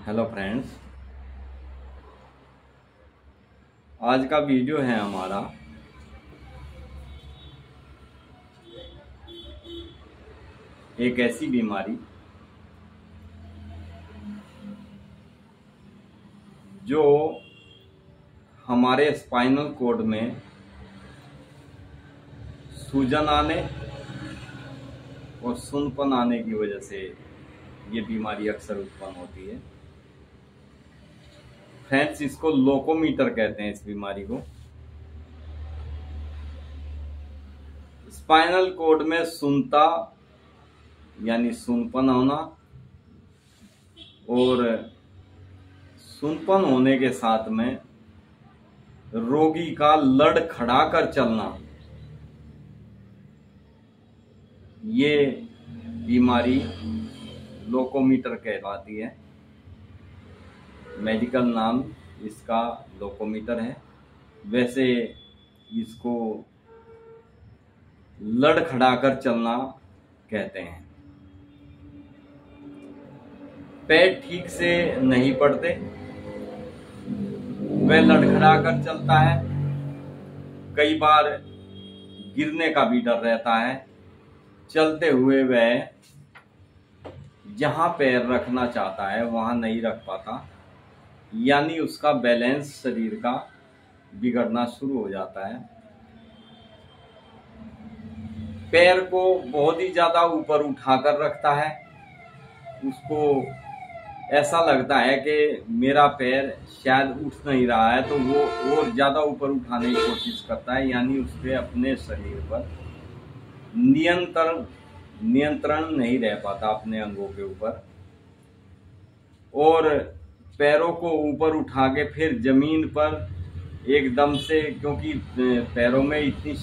Hello friends, आज का video है हमारा एक ऐसी बीमारी जो हमारे स्पाइनल कॉर्ड में सूजन आने और सुन्नपन आने की वजह से ये बीमारी अक्सर उत्पन्न होती है। फ्रेंड्स, इसको लोकोमीटर कहते हैं। इस बीमारी को स्पाइनल कॉर्ड में सुन्नता यानी सुन्नपन होना और सुन्नपन होने के साथ में रोगी का लड़खड़ाकर चलना, ये बीमारी लोकोमीटर कहलाती है। मेडिकल नाम इसका लोकोमीटर है। वैसे इसको लड़खड़ाकर चलना कहते हैं। पैर ठीक से नहीं पड़ते, वह लड़खड़ाकर चलता है। कई बार गिरने का भी डर रहता है। चलते हुए वह जहां पैर रखना चाहता है वहां नहीं रख पाता, यानी उसका बैलेंस शरीर का बिगड़ना शुरू हो जाता है। पैर को बहुत ही ज्यादा ऊपर उठाकर रखता है। उसको ऐसा लगता है कि मेरा पैर शायद उठ नहीं रहा है, तो वो और ज्यादा ऊपर उठाने की कोशिश करता है, यानी उसके अपने शरीर पर नियंत्रण नहीं रह पाता अपने अंगों के ऊपर। और पैरों को ऊपर उठा के फिर जमीन पर एकदम से, क्योंकि पैरों में इतनी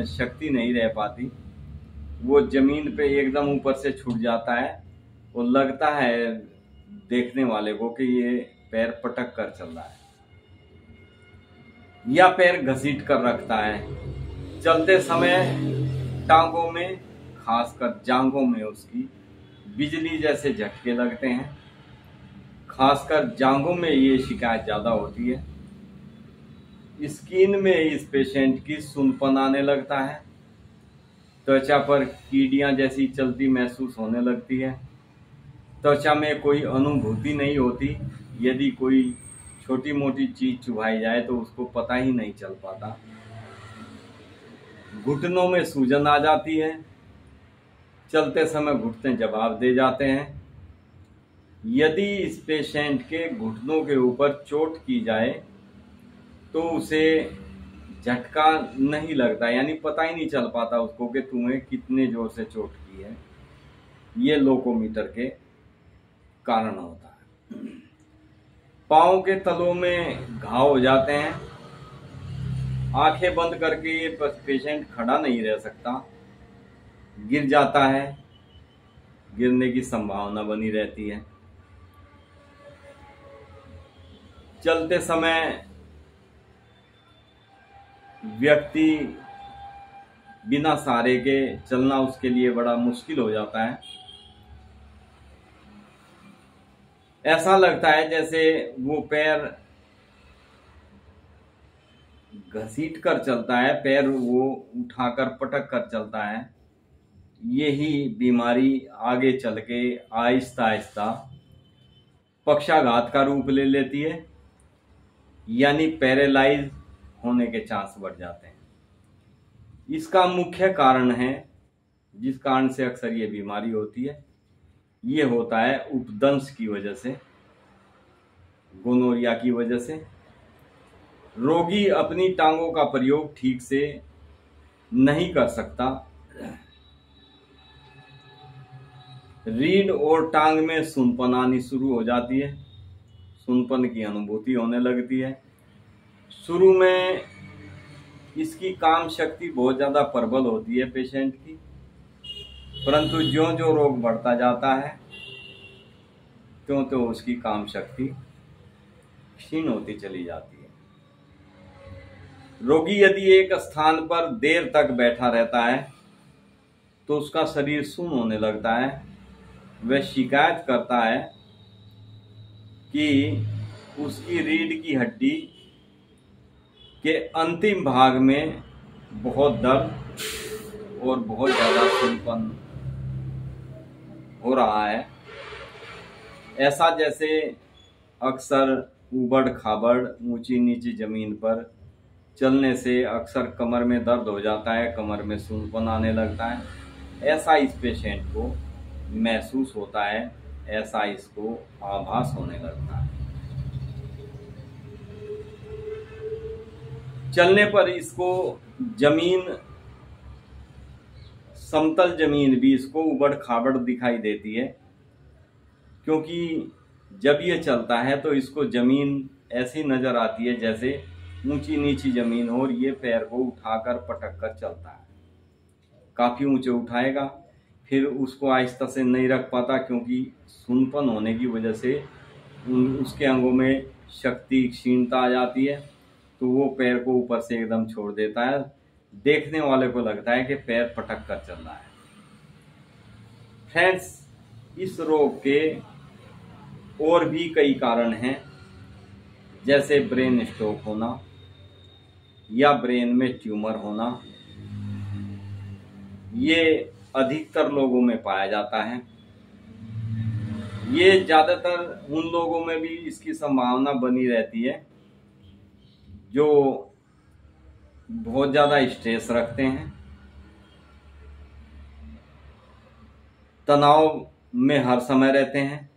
शक्ति नहीं रह पाती, वो जमीन पे एकदम ऊपर से छूट जाता है और लगता है देखने वाले को कि ये पैर पटक कर चल रहा है, या पैर घसीट कर रखता है। चलते समय टांगों में, खासकर जांघों में उसकी बिजली जैसे झटके लगते हैं। खासकर जांघों में ये शिकायत ज्यादा होती है। स्किन में इस पेशेंट की सुन्नपन आने लगता है। त्वचा पर कीड़ियां जैसी चलती महसूस होने लगती है। त्वचा में कोई अनुभूति नहीं होती। यदि कोई छोटी मोटी चीज चुभाई जाए तो उसको पता ही नहीं चल पाता। घुटनों में सूजन आ जाती है। चलते समय घुटने जवाब दे जाते हैं। यदि इस पेशेंट के घुटनों के ऊपर चोट की जाए तो उसे झटका नहीं लगता, यानी पता ही नहीं चल पाता उसको कि तुम्हें कितने जोर से चोट की है। ये लोकोमीटर के कारण होता है। पाँव के तलों में घाव हो जाते हैं। आंखें बंद करके ये पेशेंट खड़ा नहीं रह सकता, गिर जाता है। गिरने की संभावना बनी रहती है। चलते समय व्यक्ति बिना सहारे के चलना उसके लिए बड़ा मुश्किल हो जाता है। ऐसा लगता है जैसे वो पैर घसीट कर चलता है, पैर वो उठाकर पटक कर चलता है। यही बीमारी आगे चल के आहिस्ता आहिस्ता पक्षाघात का रूप ले लेती है, यानी पैरालाइज होने के चांस बढ़ जाते हैं। इसका मुख्य कारण है, जिस कारण से अक्सर ये बीमारी होती है, ये होता है उपदंश की वजह से, गोनोरिया की वजह से। रोगी अपनी टांगों का प्रयोग ठीक से नहीं कर सकता। रीढ़ और टांग में सुन्नपन आनी शुरू हो जाती है। सुन्नपन की अनुभूति होने लगती है। शुरू में इसकी काम शक्ति बहुत ज्यादा प्रबल होती है पेशेंट की, परंतु ज्यों ज्यों रोग बढ़ता जाता है त्यों तो उसकी काम शक्ति क्षीण होती चली जाती है। रोगी यदि एक स्थान पर देर तक बैठा रहता है तो उसका शरीर सुन्न होने लगता है। वह शिकायत करता है कि उसकी रीढ़ की हड्डी के अंतिम भाग में बहुत दर्द और बहुत ज़्यादा सूजन हो रहा है। ऐसा जैसे अक्सर ऊबड़ खाबड़ ऊंची नीची ज़मीन पर चलने से अक्सर कमर में दर्द हो जाता है, कमर में सूजन आने लगता है, ऐसा इस पेशेंट को महसूस होता है, ऐसा इसको आभास होने लगता है। चलने पर इसको जमीन, समतल जमीन भी इसको ऊबड़ खाबड़ दिखाई देती है, क्योंकि जब ये चलता है तो इसको जमीन ऐसी नजर आती है जैसे ऊंची नीची जमीन हो और ये पैर को उठाकर पटक कर चलता है। काफ़ी ऊंचे उठाएगा, फिर उसको आहिस्ता से नहीं रख पाता, क्योंकि सूनपन होने की वजह से उसके अंगों में शक्ति क्षीणता आ जाती है, तो वो पैर को ऊपर से एकदम छोड़ देता है। देखने वाले को लगता है कि पैर पटक कर चल रहा है। फ्रेंड्स, इस रोग के और भी कई कारण हैं, जैसे ब्रेन स्ट्रोक होना या ब्रेन में ट्यूमर होना। ये अधिकतर लोगों में पाया जाता है। ये ज़्यादातर उन लोगों में भी इसकी संभावना बनी रहती है जो बहुत ज़्यादा स्ट्रेस रखते हैं, तनाव में हर समय रहते हैं,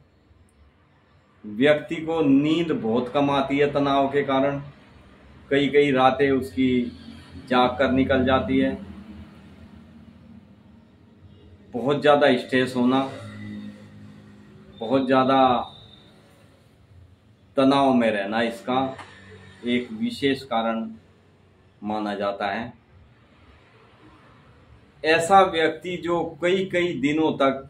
व्यक्ति को नींद बहुत कम आती है तनाव के कारण, कई कई रातें उसकी जाग कर निकल जाती है। बहुत ज़्यादा स्ट्रेस होना, बहुत ज़्यादा तनाव में रहना इसका एक विशेष कारण माना जाता है। ऐसा व्यक्ति जो कई कई दिनों तक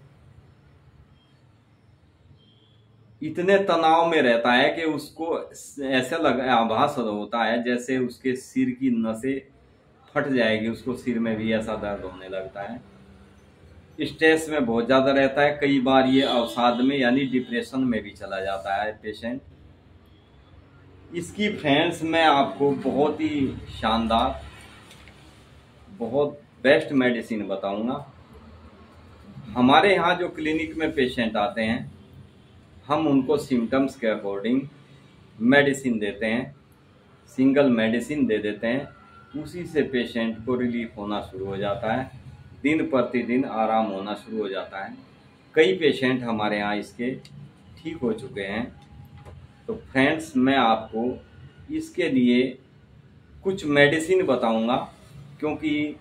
इतने तनाव में रहता है कि उसको ऐसा आभास होता है जैसे उसके सिर की नसें फट जाएगी, उसको सिर में भी ऐसा दर्द होने लगता है। स्ट्रेस में बहुत ज़्यादा रहता है, कई बार ये अवसाद में यानी डिप्रेशन में भी चला जाता है पेशेंट। इसकी फ्रेंड्स मैं आपको बहुत ही शानदार, बहुत बेस्ट मेडिसिन बताऊंगा। हमारे यहाँ जो क्लिनिक में पेशेंट आते हैं, हम उनको सिम्टम्स के अकॉर्डिंग मेडिसिन देते हैं, सिंगल मेडिसिन दे देते हैं, उसी से पेशेंट को रिलीफ होना शुरू हो जाता है, दिन प्रतिदिन आराम होना शुरू हो जाता है। कई पेशेंट हमारे यहाँ इसके ठीक हो चुके हैं। तो फ्रेंड्स, मैं आपको इसके लिए कुछ मेडिसिन बताऊंगा, क्योंकि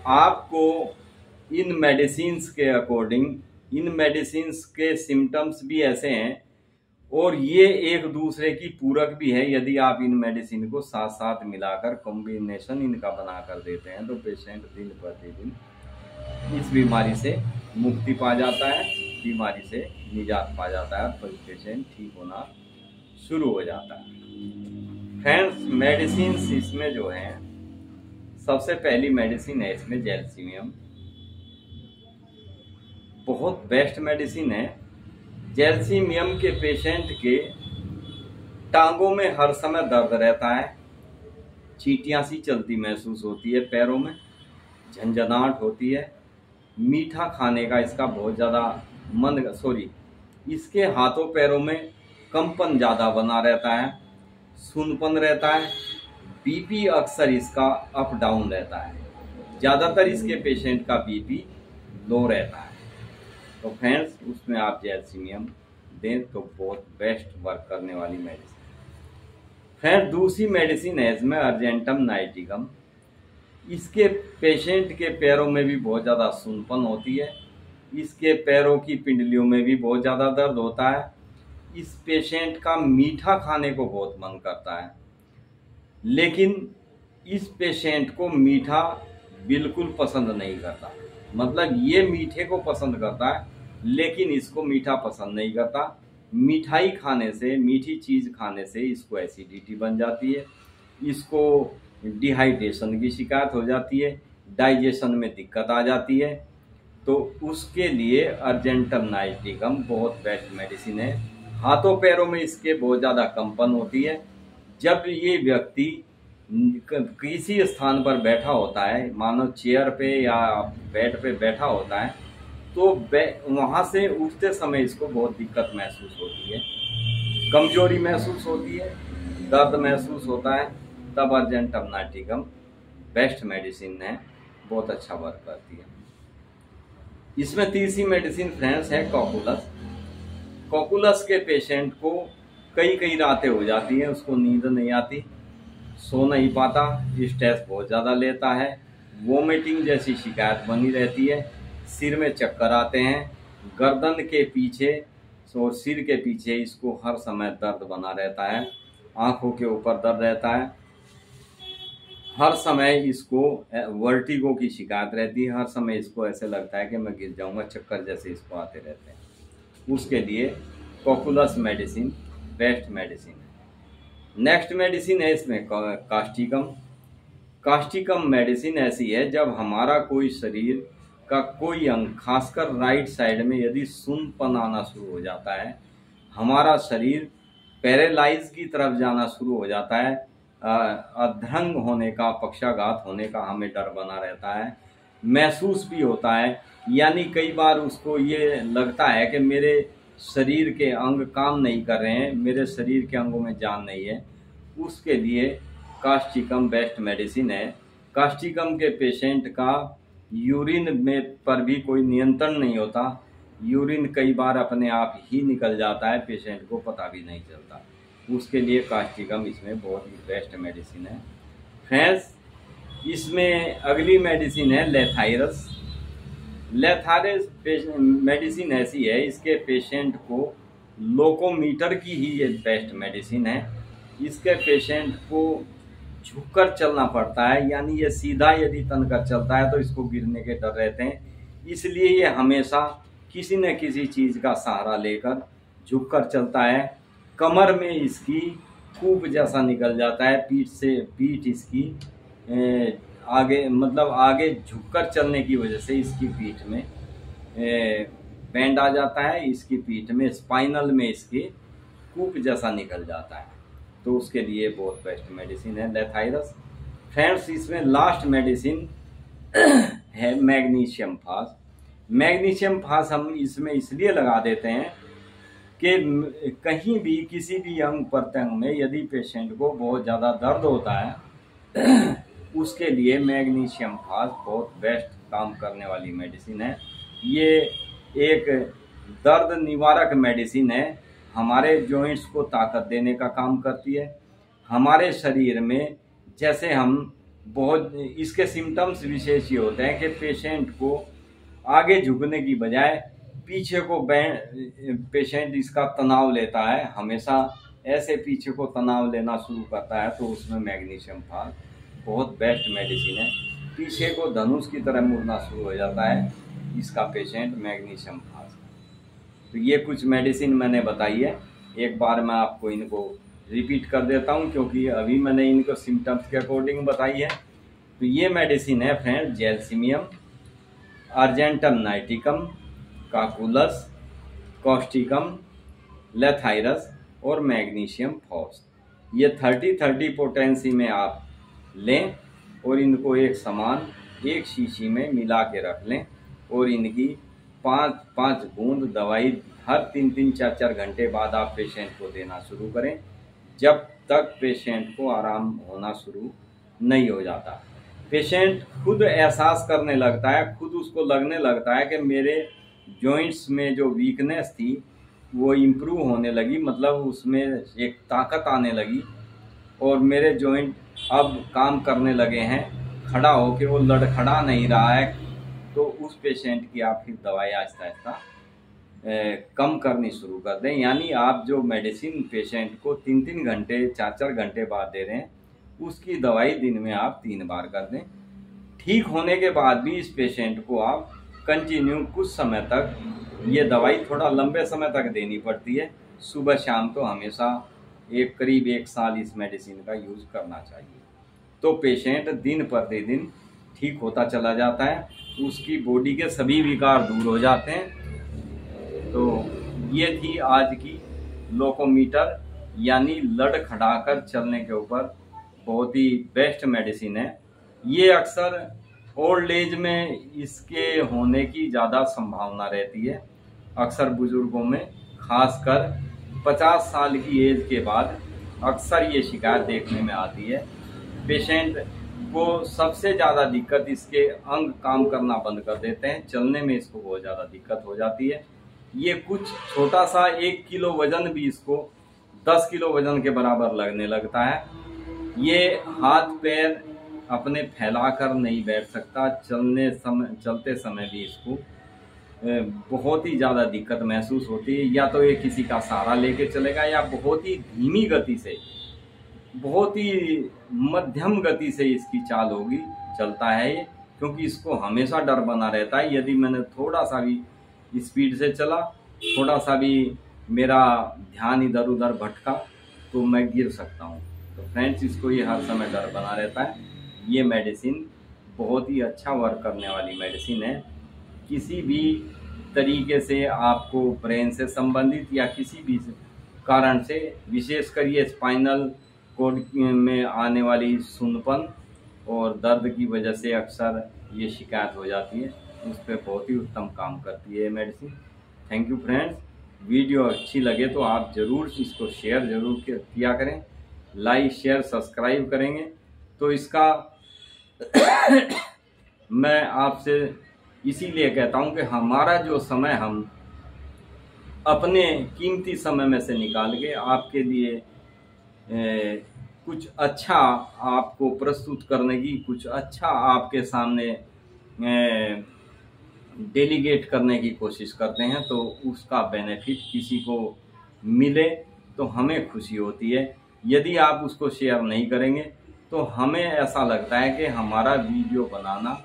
आपको इन मेडिसिन्स के अकॉर्डिंग, इन मेडिसिन्स के सिम्टम्स भी ऐसे हैं और ये एक दूसरे की पूरक भी है। यदि आप इन मेडिसिन को साथ साथ मिलाकर कॉम्बिनेशन इनका बना कर देते हैं तो पेशेंट दिन प्रतिदिन इस बीमारी से मुक्ति पा जाता है, बीमारी से निजात पा जाता है, तो पेशेंट ठीक होना शुरू हो जाता है। फ्रेंड्स, मेडिसिन्स इसमें जो हैं, सबसे पहली मेडिसिन है इसमें जैल्सीमियम। बहुत बेस्ट मेडिसिन है। जैल्सीमियम के पेशेंट के टांगों में हर समय दर्द रहता है, चींटियाँ सी चलती महसूस होती है, पैरों में झंझनाहट होती है, मीठा खाने का इसका बहुत ज़्यादा इसके हाथों पैरों में कंपन ज़्यादा बना रहता है, सूनपन रहता है, बीपी अक्सर इसका अप डाउन रहता है। ज़्यादातर इसके पेशेंट का बीपी लो रहता है। तो फ्रेंड्स, उसमें आप जैल्सीमियम दें तो बहुत बेस्ट वर्क करने वाली मेडिसिन। फ्रेंड्स, दूसरी मेडिसिन है इसमें अर्जेंटम नाइटिगम। इसके पेशेंट के पैरों में भी बहुत ज़्यादा सूनपन होती है, इसके पैरों की पिंडलियों में भी बहुत ज़्यादा दर्द होता है। इस पेशेंट का मीठा खाने को बहुत मन करता है, लेकिन इस पेशेंट को मीठा बिल्कुल पसंद नहीं करता। मतलब ये मीठे को पसंद करता है लेकिन इसको मीठा पसंद नहीं करता। मिठाई खाने से, मीठी चीज़ खाने से इसको एसिडिटी बन जाती है, इसको डिहाइड्रेशन की शिकायत हो जाती है, डाइजेशन में दिक्कत आ जाती है। तो उसके लिए अर्जेंटम नाइटिगम बहुत बेस्ट मेडिसिन है। हाथों पैरों में इसके बहुत ज़्यादा कंपन होती है। जब ये व्यक्ति किसी स्थान पर बैठा होता है, मानो चेयर पे या बेड पे बैठा होता है, तो वहाँ से उठते समय इसको बहुत दिक्कत महसूस होती है, कमजोरी महसूस होती है, दर्द महसूस होता है। तब अर्जेंटम नाइटिकम बेस्ट मेडिसिन है, बहुत अच्छा वर्क करती है। इसमें तीसरी मेडिसिन फ्रेंड्स है कॉकुलस। कॉकुलस के पेशेंट को कई रातें हो जाती हैं, उसको नींद नहीं आती, सो नहीं पाता, स्ट्रेस बहुत ज़्यादा लेता है, वोमिटिंग जैसी शिकायत बनी रहती है, सिर में चक्कर आते हैं, गर्दन के पीछे और सिर के पीछे इसको हर समय दर्द बना रहता है, आँखों के ऊपर दर्द रहता है, हर समय इसको वर्टिगो की शिकायत रहती है, हर समय इसको ऐसे लगता है कि मैं गिर जाऊंगा, चक्कर जैसे इसको आते रहते हैं। उसके लिए कॉकुलस मेडिसिन बेस्ट मेडिसिन है। नेक्स्ट मेडिसिन है इसमें कास्टिकम। कास्टिकम मेडिसिन ऐसी है जब हमारा कोई शरीर का कोई अंग, खासकर राइट साइड में यदि सुन्नपन आना शुरू हो जाता है, हमारा शरीर पैरालाइज की तरफ जाना शुरू हो जाता है, अधरंग होने का, पक्षाघात होने का हमें डर बना रहता है, महसूस भी होता है, यानी कई बार उसको ये लगता है कि मेरे शरीर के अंग काम नहीं कर रहे हैं, मेरे शरीर के अंगों में जान नहीं है। उसके लिए कास्टिकम बेस्ट मेडिसिन है। कास्टिकम के पेशेंट का यूरिन में पर भी कोई नियंत्रण नहीं होता, यूरिन कई बार अपने आप ही निकल जाता है, पेशेंट को पता भी नहीं चलता। उसके लिए कास्टिकम इसमें बहुत ही बेस्ट मेडिसिन है। फ्रेंड्स, इसमें अगली मेडिसिन है लेथाइरस। लेथाइरस मेडिसिन ऐसी है, इसके पेशेंट को लोकोमीटर की ही ये बेस्ट मेडिसिन है। इसके पेशेंट को झुककर चलना पड़ता है, यानी ये सीधा यदि तनकर चलता है तो इसको गिरने के डर रहते हैं, इसलिए ये हमेशा किसी न किसी चीज़ का सहारा लेकर झुककर चलता है। कमर में इसकी कूप जैसा निकल जाता है, पीठ इसकी आगे, मतलब आगे झुककर चलने की वजह से इसकी पीठ में बैंड आ जाता है, इसकी पीठ में स्पाइनल में इसकी कूप जैसा निकल जाता है, तो उसके लिए बहुत बेस्ट मेडिसिन है लेथाइरस। फ्रेंड्स, इसमें लास्ट मेडिसिन है मैग्नीशियम फास। मैग्नीशियम फास हम इसमें इसलिए लगा देते हैं कि कहीं भी किसी भी अंग प्रत्यंग में यदि पेशेंट को बहुत ज़्यादा दर्द होता है उसके लिए मैग्नीशियम फास बहुत बेस्ट काम करने वाली मेडिसिन है। ये एक दर्द निवारक मेडिसिन है, हमारे जॉइंट्स को ताकत देने का काम करती है। हमारे शरीर में जैसे हम बहुत, इसके सिम्टम्स विशेष ये होते हैं कि पेशेंट को आगे झुकने की बजाय पीछे को पेशेंट इसका तनाव लेता है, हमेशा ऐसे पीछे को तनाव लेना शुरू करता है, तो उसमें मैग्नीशियम फास बहुत बेस्ट मेडिसिन है। पीछे को धनुष की तरह मुड़ना शुरू हो जाता है इसका पेशेंट मैग्नीशियम फास। तो ये कुछ मेडिसिन मैंने बताई है, एक बार मैं आपको इनको रिपीट कर देता हूँ क्योंकि अभी मैंने इनको सिम्टम्स के अकॉर्डिंग बताई है। तो ये मेडिसिन है फ्रेंड जैल्सीमियम, अर्जेंटम नाइटिकम, काकुलस, कॉस्टिकम, लेथाइरस और मैग्नीशियम फास। ये 30-30 पोटेंसी में आप लें और इनको एक समान एक शीशी में मिला के रख लें और इनकी 5-5 बूंद दवाई हर 3-4 घंटे बाद आप पेशेंट को देना शुरू करें, जब तक पेशेंट को आराम होना शुरू नहीं हो जाता। पेशेंट खुद एहसास करने लगता है, खुद उसको लगने लगता है कि मेरे जॉइंट्स में जो वीकनेस थी वो इम्प्रूव होने लगी, मतलब उसमें एक ताकत आने लगी और मेरे जॉइंट अब काम करने लगे हैं, खड़ा होकर वो लड़खड़ा नहीं रहा है। तो उस पेशेंट की आप फिर दवाई आहिस्ता आहिस्ता कम करनी शुरू कर दें, यानी आप जो मेडिसिन पेशेंट को 3-3 घंटे 4-4 घंटे बाद दे रहे हैं उसकी दवाई दिन में आप 3 बार कर दें। ठीक होने के बाद भी इस पेशेंट को आप कंटिन्यू कुछ समय तक, ये दवाई थोड़ा लंबे समय तक देनी पड़ती है, सुबह शाम तो हमेशा करीब 1 साल इस मेडिसिन का यूज़ करना चाहिए। तो पेशेंट दिन प्रतिदिन ठीक होता चला जाता है, उसकी बॉडी के सभी विकार दूर हो जाते हैं। तो ये थी आज की लोकोमीटर यानी लड़खड़ाकर चलने के ऊपर बहुत ही बेस्ट मेडिसिन है। ये अक्सर ओल्ड एज में इसके होने की ज़्यादा संभावना रहती है। अक्सर बुजुर्गों में, खासकर 50 साल की एज के बाद अक्सर ये शिकायत देखने में आती है। पेशेंट को सबसे ज़्यादा दिक्कत, इसके अंग काम करना बंद कर देते हैं, चलने में इसको बहुत ज़्यादा दिक्कत हो जाती है। ये कुछ छोटा सा 1 किलो वजन भी इसको 10 किलो वजन के बराबर लगने लगता है। ये हाथ पैर अपने फैलाकर नहीं बैठ सकता, चलते समय भी इसको बहुत ही ज़्यादा दिक्कत महसूस होती है। या तो ये किसी का सहारा लेके चलेगा या बहुत ही धीमी गति से, बहुत ही मध्यम गति से इसकी चाल होगी, चलता है ये, क्योंकि इसको हमेशा डर बना रहता है यदि मैंने थोड़ा सा भी स्पीड से चला, थोड़ा सा भी मेरा ध्यान इधर उधर भटका तो मैं गिर सकता हूँ। तो फ्रेंड्स, इसको ये हर समय डर बना रहता है। ये मेडिसिन बहुत ही अच्छा वर्क करने वाली मेडिसिन है। किसी भी तरीके से आपको ब्रेन से संबंधित या किसी भी कारण से, विशेषकर ये स्पाइनल कोड में आने वाली सुन्नपन और दर्द की वजह से अक्सर ये शिकायत हो जाती है, उस पर बहुत ही उत्तम काम करती है ये medicine. Thank you friends. Video अच्छी लगे तो आप ज़रूर इसको शेयर ज़रूर किया करें, लाइक शेयर सब्सक्राइब करेंगे तो इसका मैं आपसे इसीलिए कहता हूं कि हमारा जो समय हम अपने कीमती समय में से निकाल के आपके लिए कुछ अच्छा आपको प्रस्तुत करने की, कुछ अच्छा आपके सामने डेलीगेट करने की कोशिश करते हैं, तो उसका बेनिफिट किसी को मिले तो हमें खुशी होती है। यदि आप उसको शेयर नहीं करेंगे तो हमें ऐसा लगता है कि हमारा वीडियो बनाना,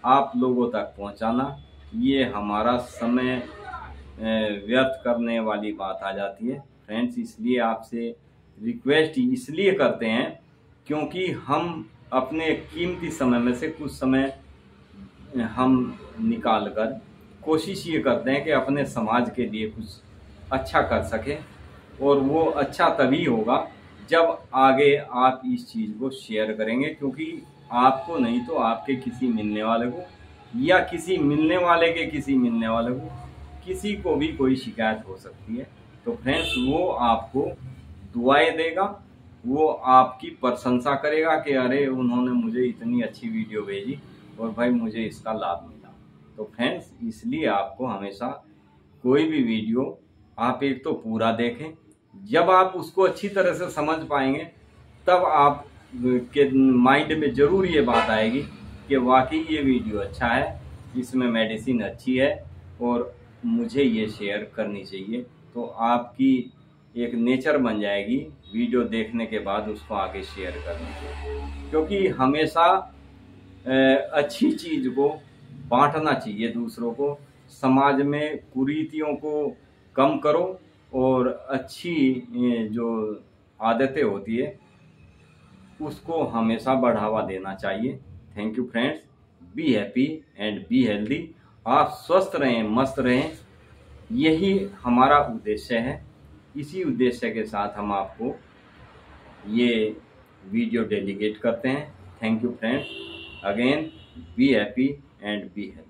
आप लोगों तक पहुंचाना, ये हमारा समय व्यर्थ करने वाली बात आ जाती है। फ्रेंड्स, इसलिए आपसे रिक्वेस्ट इसलिए करते हैं क्योंकि हम अपने कीमती समय में से कुछ समय हम निकाल कर कोशिश ये करते हैं कि अपने समाज के लिए कुछ अच्छा कर सकें, और वो अच्छा तभी होगा जब आगे आप इस चीज़ को शेयर करेंगे, क्योंकि आपको नहीं तो आपके किसी मिलने वाले को, या किसी मिलने वाले के किसी मिलने वाले को, किसी को भी कोई शिकायत हो सकती है। तो फ्रेंड्स, वो आपको दुआएं देगा, वो आपकी प्रशंसा करेगा कि अरे उन्होंने मुझे इतनी अच्छी वीडियो भेजी और भाई मुझे इसका लाभ मिला। तो फ्रेंड्स, इसलिए आपको हमेशा कोई भी वीडियो आप एक तो पूरा देखें। जब आप उसको अच्छी तरह से समझ पाएंगे तब आप के माइंड में ज़रूर ये बात आएगी कि वाकई ये वीडियो अच्छा है, इसमें मेडिसिन अच्छी है और मुझे ये शेयर करनी चाहिए। तो आपकी एक नेचर बन जाएगी वीडियो देखने के बाद उसको आगे शेयर करने की, क्योंकि हमेशा अच्छी चीज़ को बांटना चाहिए दूसरों को। समाज में कुरीतियों को कम करो और अच्छी जो आदतें होती है उसको हमेशा बढ़ावा देना चाहिए। Thank you friends. Be happy and be healthy. आप स्वस्थ रहें, मस्त रहें, यही हमारा उद्देश्य है। इसी उद्देश्य के साथ हम आपको ये वीडियो डेलीगेट करते हैं। Thank you friends. Again, be happy and be healthy.